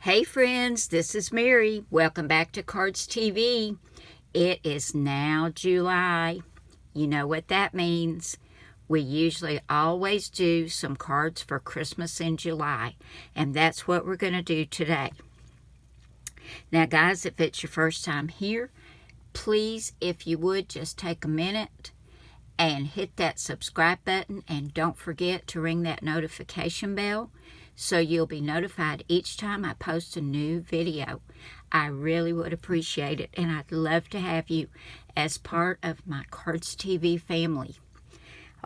Hey friends, this is Mary. Welcome back to Cardz TV. It is now July. You know what that means. We usually always do some cards for Christmas in July, and that's what we're going to do today. Now guys, if it's your first time here, please, if you would, just take a minute and hit that subscribe button, and don't forget to ring that notification bell so you'll be notified each time I post a new video. I really would appreciate it, and I'd love to have you as part of my Cardz TV family.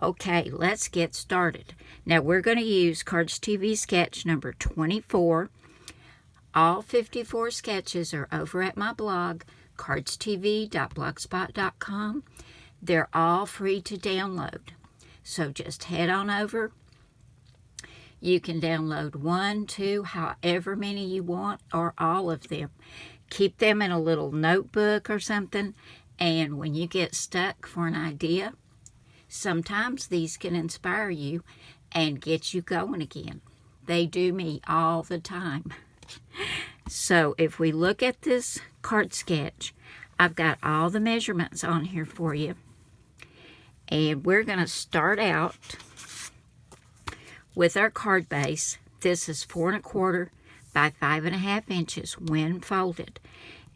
Okay, let's get started. Now we're going to use Cardz TV sketch number 24. All 54 sketches are over at my blog, cardstv.blogspot.com. They're all free to download. So just head on over. You can download 1, 2, however many you want, or all of them. Keep them in a little notebook or something, and when you get stuck for an idea, sometimes these can inspire you and get you going again. They do me all the time. So if we look at this card sketch, I've got all the measurements on here for you. And we're going to start out with our card base. This is 4 1/4 by 5 1/2 inches when folded.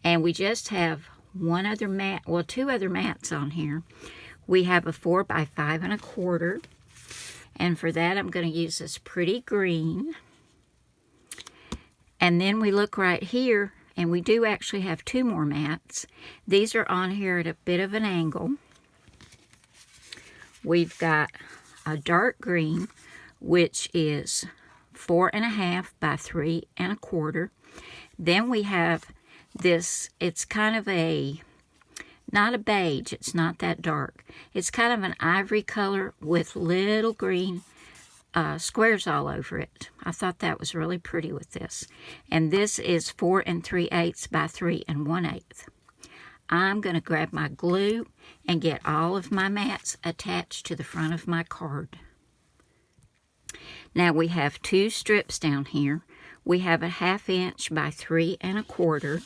And we just have one other mat, well, 2 other mats on here. We have a 4 by 5 1/4. And for that, I'm going to use this pretty green. And then we look right here, and we do actually have 2 more mats. These are on here at a bit of an angle. We've got a dark green, which is 4 1/2 by 3 1/4. Then we have this, it's kind of a, not a beige, it's not that dark. It's kind of an ivory color with little green squares all over it. I thought that was really pretty with this. And this is 4 3/8 by 3 1/8. I'm going to grab my glue and get all of my mats attached to the front of my card. Now we have 2 strips down here. We have a 1/2 inch by 3 1/4.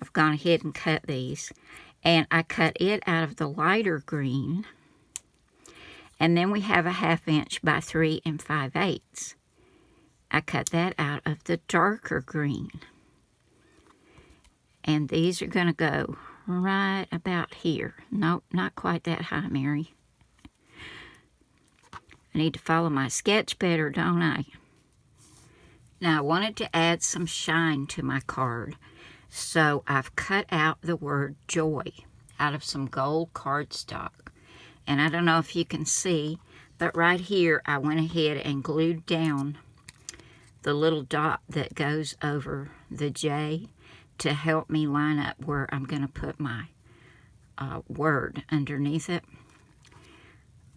I've gone ahead and cut these. And I cut it out of the lighter green. And then we have a 1/2 inch by 3 5/8. I cut that out of the darker green. And these are going to go right about here. Nope, not quite that high, Mary. I need to follow my sketch better, don't I? Now, I wanted to add some shine to my card. So I've cut out the word joy out of some gold cardstock. And I don't know if you can see, but right here I went ahead and glued down the little dot that goes over the J to help me line up where I'm going to put my word underneath it.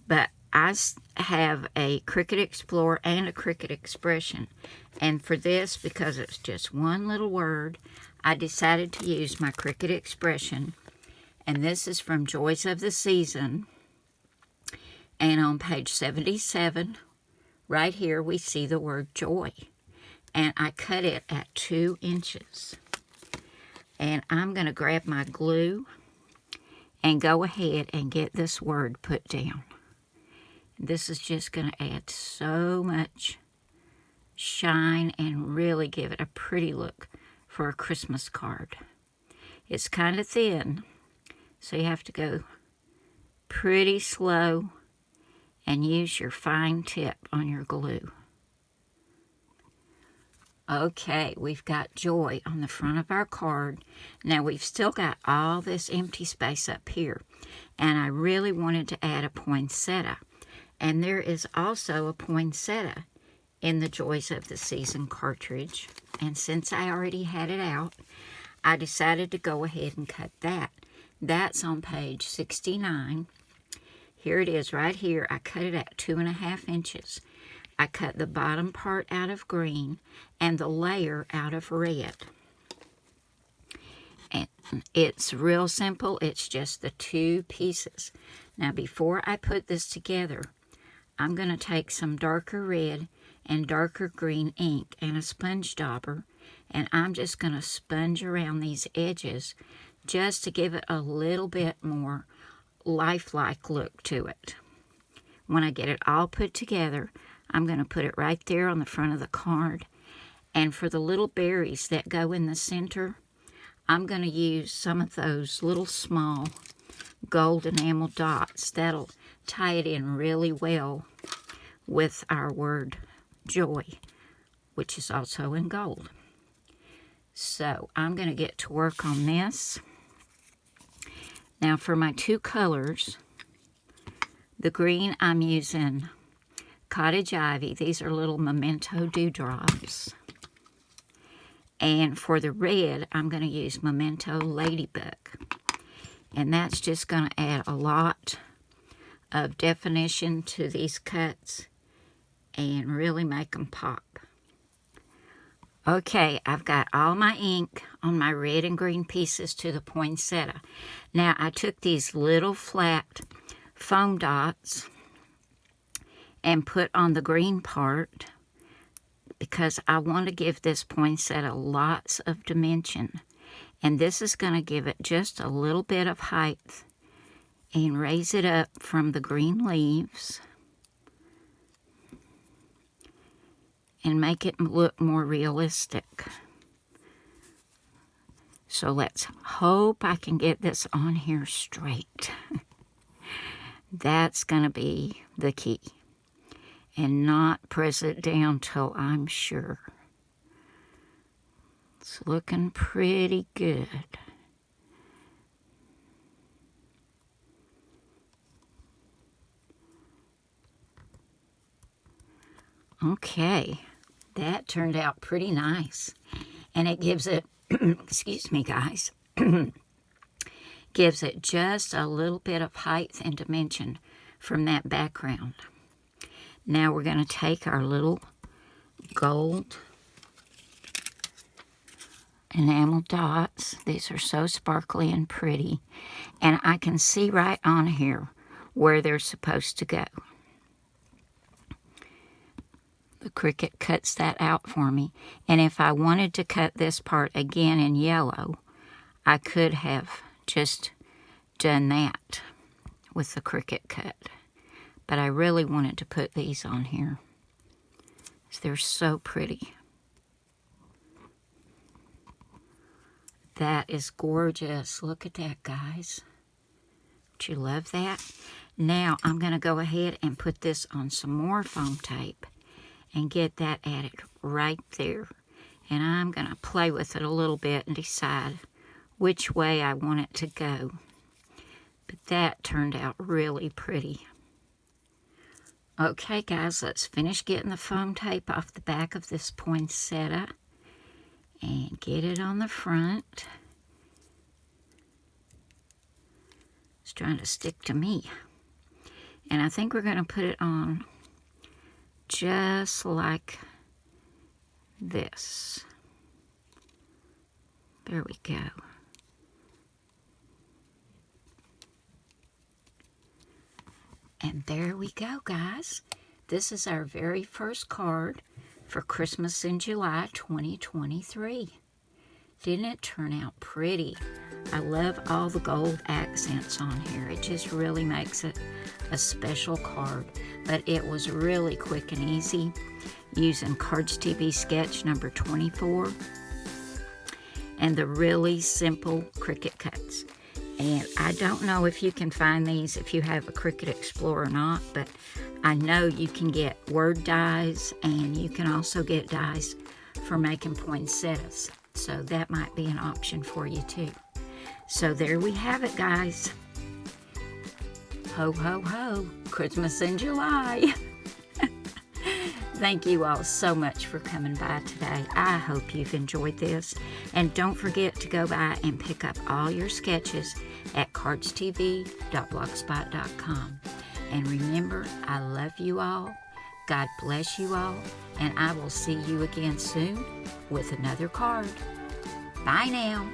But I have a Cricut Explorer and a Cricut Expression. And for this, because it's just one little word, I decided to use my Cricut Expression. And this is from Joys of the Season. And on page 77, right here, we see the word joy. And I cut it at 2 inches. And I'm going to grab my glue and go ahead and get this word put down. This is just going to add so much shine and really give it a pretty look for a Christmas card. It's kind of thin, so you have to go pretty slow and use your fine tip on your glue. Okay, we've got joy on the front of our card. Now we've still got all this empty space up here, and I really wanted to add a poinsettia. And there is also a poinsettia in the Joys of the Season cartridge. And since I already had it out, I decided to go ahead and cut that. That's on page 69. Here it is right here. I cut it at 2 1/2 inches. I cut the bottom part out of green and the layer out of red. And it's real simple. It's just the 2 pieces. Now before I put this together, I'm going to take some darker red and darker green ink and a sponge dauber, and I'm just going to sponge around these edges just to give it a little bit more lifelike look to it. When I get it all put together, I'm going to put it right there on the front of the card, and for the little berries that go in the center, I'm going to use some of those little small gold enamel dots. That'll tie it in really well with our word joy, which is also in gold. So I'm going to get to work on this. Now for my two colors, the green I'm using Cottage Ivy. These are little memento dewdrops. And for the red, I'm going to use Memento Ladybug. And that's just going to add a lot of definition to these cuts and really make them pop. Okay, I've got all my ink on my red and green pieces to the poinsettia. Now, I took these little flat foam dots and put on the green part because I want to give this poinsettia lots of dimension. And this is going to give it just a little bit of height and raise it up from the green leaves and make it look more realistic. So let's hope I can get this on here straight. That's going to be the key. And not press it down till I'm sure. It's looking pretty good. Okay, that turned out pretty nice. And it gives it, excuse me guys, gives it just a little bit of height and dimension from that background. Now we're going to take our little gold enamel dots. These are so sparkly and pretty. And I can see right on here where they're supposed to go. The Cricut cuts that out for me. And if I wanted to cut this part again in yellow, I could have just done that with the Cricut cut. But I really wanted to put these on here. They're so pretty. That is gorgeous. Look at that, guys. Don't you love that? Now I'm going to go ahead and put this on some more foam tape and get that added right there. And I'm going to play with it a little bit and decide which way I want it to go. But that turned out really pretty. Okay, guys, let's finish getting the foam tape off the back of this poinsettia and get it on the front. It's trying to stick to me. And I think we're going to put it on just like this. There we go. And there we go, guys. This is our very first card for Christmas in July 2023. Didn't it turn out pretty? I love all the gold accents on here. It just really makes it a special card. But it was really quick and easy using Cardz TV sketch number 24 and the really simple Cricut cuts. And I don't know if you can find these if you have a Cricut Explorer or not, but I know you can get word dies and you can also get dies for making poinsettias. So that might be an option for you too. So there we have it, guys. Ho, ho, ho. Christmas in July. Thank you all so much for coming by today. I hope you've enjoyed this. And don't forget to go by and pick up all your sketches at cardstv.blogspot.com. And remember, I love you all. God bless you all. And I will see you again soon with another card. Bye now.